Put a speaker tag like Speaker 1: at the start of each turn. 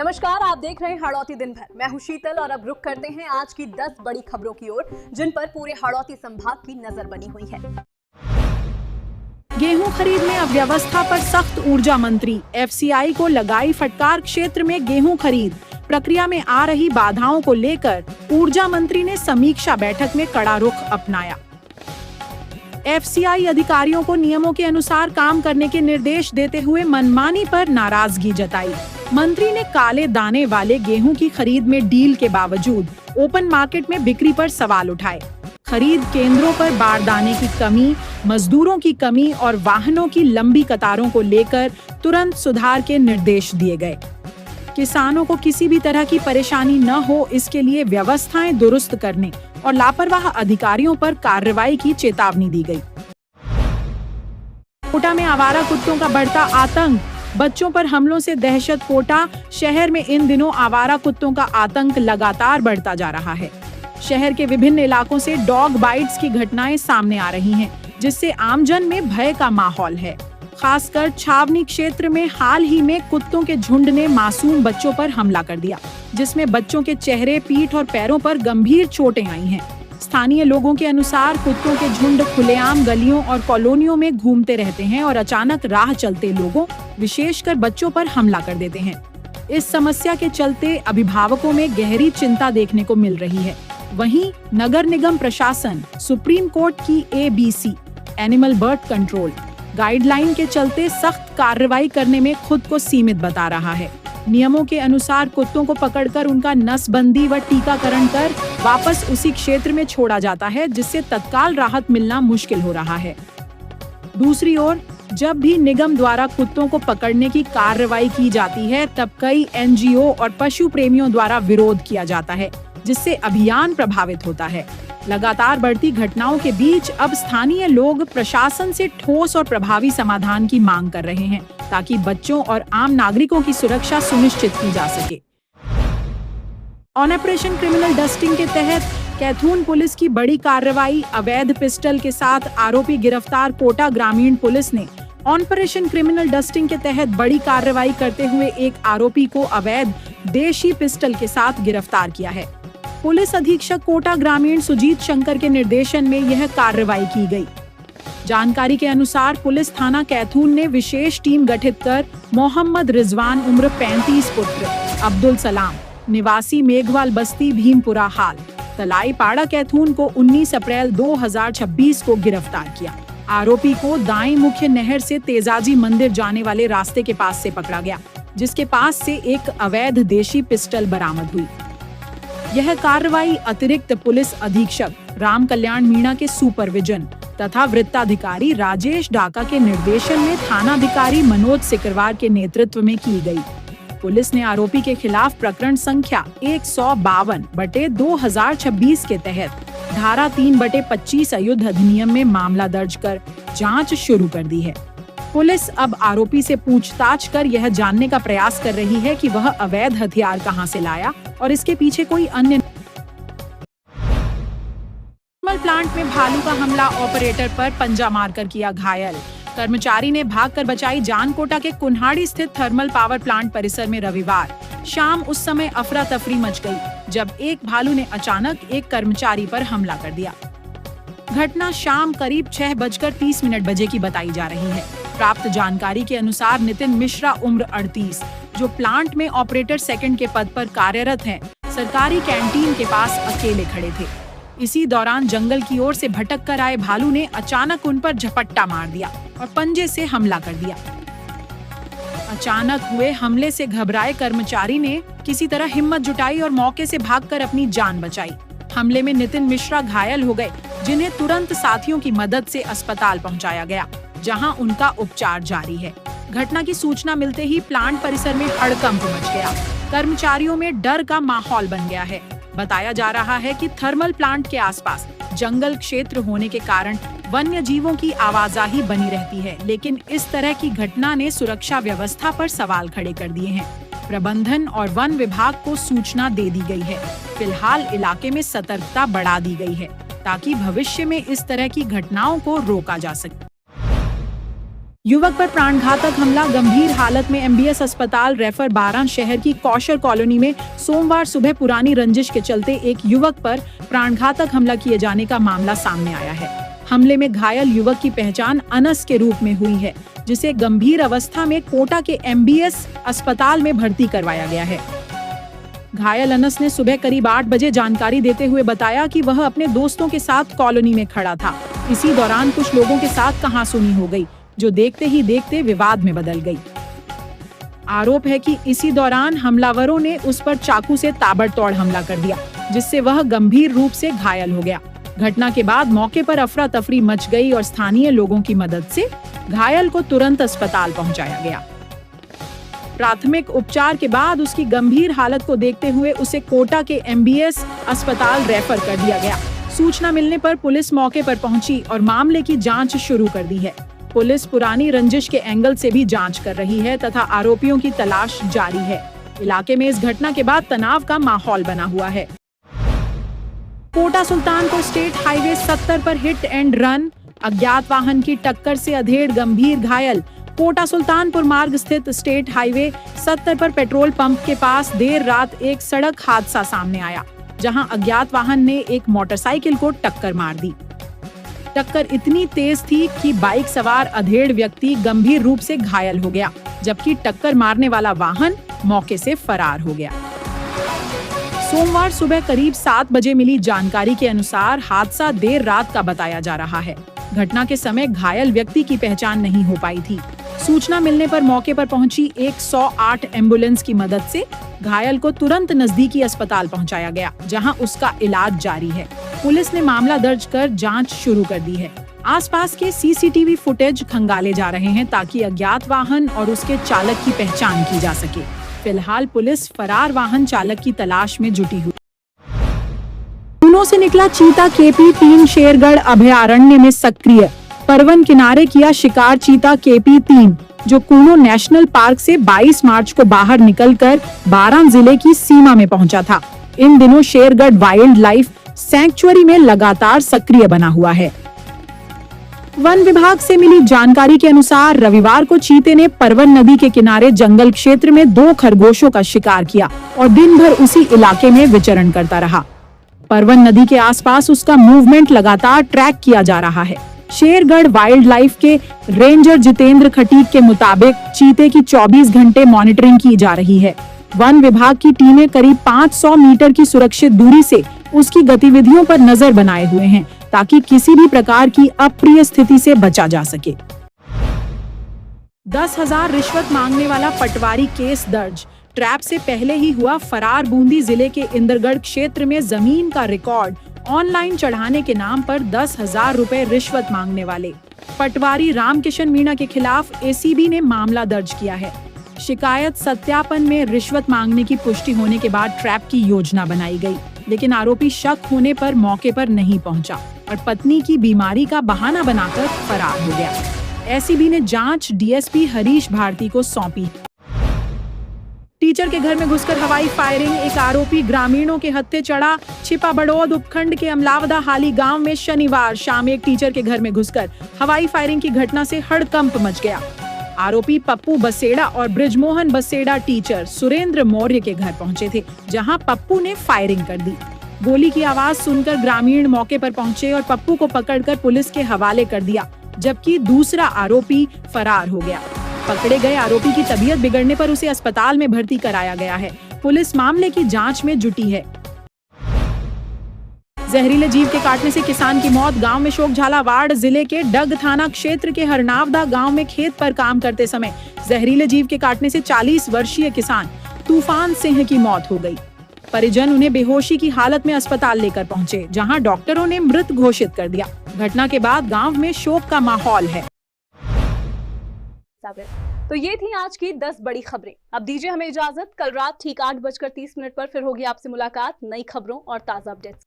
Speaker 1: नमस्कार, आप देख रहे हैं हाड़ौती दिन भर। मैं हूं शीतल और अब रुक करते हैं आज की 10 बड़ी खबरों की ओर, जिन पर पूरे हाड़ौती संभाग की नजर बनी हुई है।
Speaker 2: गेहूं खरीद में अव्यवस्था पर सख्त। ऊर्जा मंत्री एफसीआई को लगाई फटकार। क्षेत्र में गेहूं खरीद प्रक्रिया में आ रही बाधाओं को लेकर ऊर्जा मंत्री ने समीक्षा बैठक में कड़ा रुख अपनाया। एफसीआई अधिकारियों को नियमों के अनुसार काम करने के निर्देश देते हुए मनमानी पर नाराजगी जताई। मंत्री ने काले दाने वाले गेहूं की खरीद में डील के बावजूद ओपन मार्केट में बिक्री पर सवाल उठाए। खरीद केंद्रों पर बारदाने की कमी, मजदूरों की कमी और वाहनों की लंबी कतारों को लेकर तुरंत सुधार के निर्देश दिए गए। किसानों को किसी भी तरह की परेशानी न हो, इसके लिए व्यवस्थाएं दुरुस्त करने और लापरवाह अधिकारियों पर कार्रवाई की चेतावनी दी गई। कोटा में आवारा कुत्तों का बढ़ता आतंक, बच्चों पर हमलों से दहशत। कोटा शहर में इन दिनों आवारा कुत्तों का आतंक लगातार बढ़ता जा रहा है। शहर के विभिन्न इलाकों से डॉग बाइट्स की घटनाएं सामने आ रही हैं, जिससे आमजन में भय का माहौल है। खासकर छावनी क्षेत्र में हाल ही में कुत्तों के झुंड ने मासूम बच्चों पर हमला कर दिया, जिसमें बच्चों के चेहरे, पीठ और पैरों पर गंभीर चोटें आई हैं। स्थानीय लोगों के अनुसार कुत्तों के झुंड खुलेआम गलियों और कॉलोनियों में घूमते रहते हैं और अचानक राह चलते लोगों, विशेषकर बच्चों पर हमला कर देते हैं। इस समस्या के चलते अभिभावकों में गहरी चिंता देखने को मिल रही है। वहीं नगर निगम प्रशासन सुप्रीम कोर्ट की ABC animal birth control guideline के चलते सख्त कार्रवाई करने में खुद को सीमित बता रहा है। नियमों के अनुसार कुत्तों को पकड़कर उनका नसबंदी व टीकाकरण कर वापस उसी क्षेत्र में छोड़ा जाता है, जिससे तत्काल राहत मिलना मुश्किल हो रहा है। दूसरी ओर जब भी निगम द्वारा कुत्तों को पकड़ने की कार्रवाई की जाती है, तब कई NGO और पशु प्रेमियों द्वारा विरोध किया जाता है, जिससे अभियान प्रभावित होता है। लगातार बढ़ती घटनाओं के बीच अब स्थानीय लोग प्रशासन से ठोस और प्रभावी समाधान की मांग कर रहे हैं, ताकि बच्चों और आम नागरिकों की सुरक्षा सुनिश्चित की जा सके। ऑपरेशन क्रिमिनल डस्टिंग के तहत कैथून पुलिस की बड़ी कार्रवाई। अवैध पिस्टल के साथ आरोपी गिरफ्तार। कोटा ग्रामीण पुलिस ने ऑपरेशन क्रिमिनल डस्टिंग के तहत बड़ी कार्रवाई करते हुए एक आरोपी को अवैध देशी पिस्टल के साथ गिरफ्तार किया है। पुलिस अधीक्षक कोटा ग्रामीण सुजीत शंकर के निर्देशन में यह कार्रवाई की गई। जानकारी के अनुसार पुलिस थाना कैथून ने विशेष टीम गठित कर मोहम्मद रिजवान उम्र 35 पुत्र अब्दुल सलाम निवासी मेघवाल बस्ती भीमपुरा हाल तलाई पाड़ा कैथून को 19 अप्रैल 2026 को गिरफ्तार किया। आरोपी को दाई मुख्य नहर से तेजाजी मंदिर जाने वाले रास्ते के पास से पकड़ा गया, जिसके पास से एक अवैध देशी पिस्टल बरामद हुई। यह कार्रवाई अतिरिक्त पुलिस अधीक्षक राम कल्याण मीणा के सुपरविजन तथा वृत्ताधिकारी राजेश डाका के निर्देशन में थानाधिकारी मनोज सिकरवार के नेतृत्व में की गई। पुलिस ने आरोपी के खिलाफ प्रकरण संख्या 152/2026 के तहत धारा 3/25 अयुद्ध अधिनियम में मामला दर्ज कर जांच शुरू कर दी है। पुलिस अब आरोपी से पूछताछ कर यह जानने का प्रयास कर रही है कि वह अवैध हथियार कहां से लाया और इसके पीछे कोई अन्य। थर्मल प्लांट में भालू का हमला, ऑपरेटर पर पंजा मारकर किया घायल। कर्मचारी ने भागकर बचाई जान। कोटा के कुन्हाड़ी स्थित थर्मल पावर प्लांट परिसर में रविवार शाम उस समय अफरा तफरी मच गई, जब एक भालू ने अचानक एक कर्मचारी पर हमला कर दिया। घटना शाम करीब 6:30 बजे की बताई जा रही है। प्राप्त जानकारी के अनुसार नितिन मिश्रा उम्र 38, जो प्लांट में ऑपरेटर सेकंड के पद पर कार्यरत हैं, सरकारी कैंटीन के पास अकेले खड़े थे। इसी दौरान जंगल की ओर से भटक कर आए भालू ने अचानक उन पर झपट्टा मार दिया और पंजे से हमला कर दिया। अचानक हुए हमले से घबराए कर्मचारी ने किसी तरह हिम्मत जुटाई और मौके से भागकर अपनी जान बचाई। हमले में नितिन मिश्रा घायल हो गए, जिन्हें तुरंत साथियों की मदद से अस्पताल पहुंचाया गया, जहां उनका उपचार जारी है। घटना की सूचना मिलते ही प्लांट परिसर में हड़कंप मच गया। कर्मचारियों में डर का माहौल बन गया है। बताया जा रहा है कि थर्मल प्लांट के आसपास जंगल क्षेत्र होने के कारण वन्य जीवों की आवाजाही बनी रहती है, लेकिन इस तरह की घटना ने सुरक्षा व्यवस्था पर सवाल खड़े कर दिए हैं। प्रबंधन और वन विभाग को सूचना दे दी गई है। फिलहाल इलाके में सतर्कता बढ़ा दी गई है, ताकि भविष्य में इस तरह की घटनाओं को रोका जा सके। युवक पर प्राणघातक हमला, गंभीर हालत में एमबीएस अस्पताल रेफर। 12 शहर की कौशर कॉलोनी में सोमवार सुबह पुरानी रंजिश के चलते एक युवक पर प्राणघातक हमला किए जाने का मामला सामने आया है। हमले में घायल युवक की पहचान अनस के रूप में हुई है, जिसे गंभीर अवस्था में कोटा के एमबीएस अस्पताल में भर्ती करवाया गया है। घायल अनस ने सुबह करीब 8 बजे जानकारी देते हुए बताया कि वह अपने दोस्तों के साथ कॉलोनी में खड़ा था। इसी दौरान कुछ लोगों के साथ कहासुनी हो गई, जो देखते ही देखते विवाद में बदल गई। आरोप है कि इसी दौरान हमलावरों ने उस पर चाकू से ताबड़तोड़ हमला कर दिया, जिससे वह गंभीर रूप से घायल हो गया। घटना के बाद मौके पर अफरा तफरी मच गई और स्थानीय लोगों की मदद से घायल को तुरंत अस्पताल पहुंचाया गया। प्राथमिक उपचार के बाद उसकी गंभीर हालत को देखते हुए उसे कोटा के एमबीएस अस्पताल रेफर कर दिया गया। सूचना मिलने पर पुलिस मौके पर पहुंची और मामले की जांच शुरू कर दी है। पुलिस पुरानी रंजिश के एंगल से भी जांच कर रही है तथा आरोपियों की तलाश जारी है। इलाके में इस घटना के बाद तनाव का माहौल बना हुआ है। कोटा सुल्तानपुर स्टेट हाईवे 70 पर हिट एंड रन, अज्ञात वाहन की टक्कर से अधेड़ गंभीर घायल। कोटा सुल्तानपुर मार्ग स्थित स्टेट हाईवे 70 पर पेट्रोल पंप के पास देर रात एक सड़क हादसा सामने आया, जहां अज्ञात वाहन ने एक मोटरसाइकिल को टक्कर मार दी। टक्कर इतनी तेज थी कि बाइक सवार अधेड़ व्यक्ति गंभीर रूप से घायल हो गया, जबकि टक्कर मारने वाला वाहन मौके से फरार हो गया। सोमवार सुबह करीब 7 बजे मिली जानकारी के अनुसार हादसा देर रात का बताया जा रहा है। घटना के समय घायल व्यक्ति की पहचान नहीं हो पाई थी। सूचना मिलने पर मौके पर पहुंची 108 एम्बुलेंस की मदद से घायल को तुरंत नजदीकी अस्पताल पहुंचाया गया, जहां उसका इलाज जारी है। पुलिस ने मामला दर्ज कर जांच शुरू कर दी है। आसपास के सीसीटीवी फुटेज खंगाले जा रहे हैं ताकि अज्ञात वाहन और उसके चालक की पहचान की जा सके। फिलहाल पुलिस फरार वाहन चालक की तलाश में जुटी हुई। कूनों से निकला चीता, KP3 शेरगढ़ अभयारण्य में सक्रिय। परवन किनारे किया शिकार चीता KP3, जो कूनो नेशनल पार्क से 22 मार्च को बाहर निकलकर बारां जिले की सीमा में पहुंचा था। इन दिनों शेरगढ़ वाइल्ड लाइफ सैंक्चुअरी में लगातार सक्रिय बना हुआ है। वन विभाग से मिली जानकारी के अनुसार रविवार को चीते ने परवन नदी के किनारे जंगल क्षेत्र में 2 खरगोशों का शिकार किया और दिन भर उसी इलाके में विचरण करता रहा। परवन नदी के आसपास उसका मूवमेंट लगातार ट्रैक किया जा रहा है। शेरगढ़ वाइल्ड लाइफ के रेंजर जितेंद्र खटीक के मुताबिक चीते की 24 घंटे मॉनिटरिंग की जा रही है। वन विभाग की टीमें करीब 500 मीटर की सुरक्षित दूरी से उसकी गतिविधियों पर नजर बनाए हुए हैं, ताकि किसी भी प्रकार की अप्रिय स्थिति से बचा जा सके। 10,000 रिश्वत मांगने वाला पटवारी केस दर्ज। ट्रैप से पहले ही हुआ फरार। बूंदी जिले के इंदरगढ़ क्षेत्र में जमीन का रिकॉर्ड ऑनलाइन चढ़ाने के नाम पर 10,000 रुपए रिश्वत मांगने वाले पटवारी रामकिशन मीणा के खिलाफ एसीबी ने मामला दर्ज किया है। शिकायत सत्यापन में रिश्वत मांगने की पुष्टि होने के बाद ट्रैप की योजना बनाई गई, लेकिन आरोपी शक होने पर मौके पर नहीं पहुंचा और पत्नी की बीमारी का बहाना बनाकर फरार हो गया। एसीबी ने जांच डीएसपी हरीश भारती को सौंपी। टीचर के घर में घुसकर हवाई फायरिंग, एक आरोपी ग्रामीणों के हत्थे चढ़ा। छिपा बड़ौद उपखंड के अमलावदा हाली गांव में शनिवार शाम एक टीचर के घर में घुसकर हवाई फायरिंग की घटना से हड़कंप मच गया। आरोपी पप्पू बसेड़ा और ब्रिजमोहन बसेड़ा टीचर सुरेंद्र मौर्य के घर पहुंचे थे, जहां पप्पू ने फायरिंग कर दी। गोली की आवाज सुनकर ग्रामीण मौके पर पहुंचे और पप्पू को पकड़कर पुलिस के हवाले कर दिया, जबकि दूसरा आरोपी फरार हो गया। पकड़े गए आरोपी की तबीयत बिगड़ने पर उसे अस्पताल में भर्ती कराया गया है। पुलिस मामले की जांच में जुटी है। जहरीले जीव के काटने से किसान की मौत, गांव में शोक झालावाड़। जिले के डग थाना क्षेत्र के हरनावदा गांव में खेत पर काम करते समय जहरीले जीव के काटने से 40 वर्षीय किसान तूफान सिंह की मौत हो गई। परिजन उन्हें बेहोशी की हालत में अस्पताल लेकर पहुंचे, जहां डॉक्टरों ने मृत घोषित कर दिया। घटना के बाद गांव में शोक का माहौल है।
Speaker 1: तो ये थी आज की 10 बड़ी खबरें। अब दीजिए हमें इजाजत। कल रात ठीक 8:30 पर फिर होगी आपसे मुलाकात नई खबरों और ताजा अपडेट्स।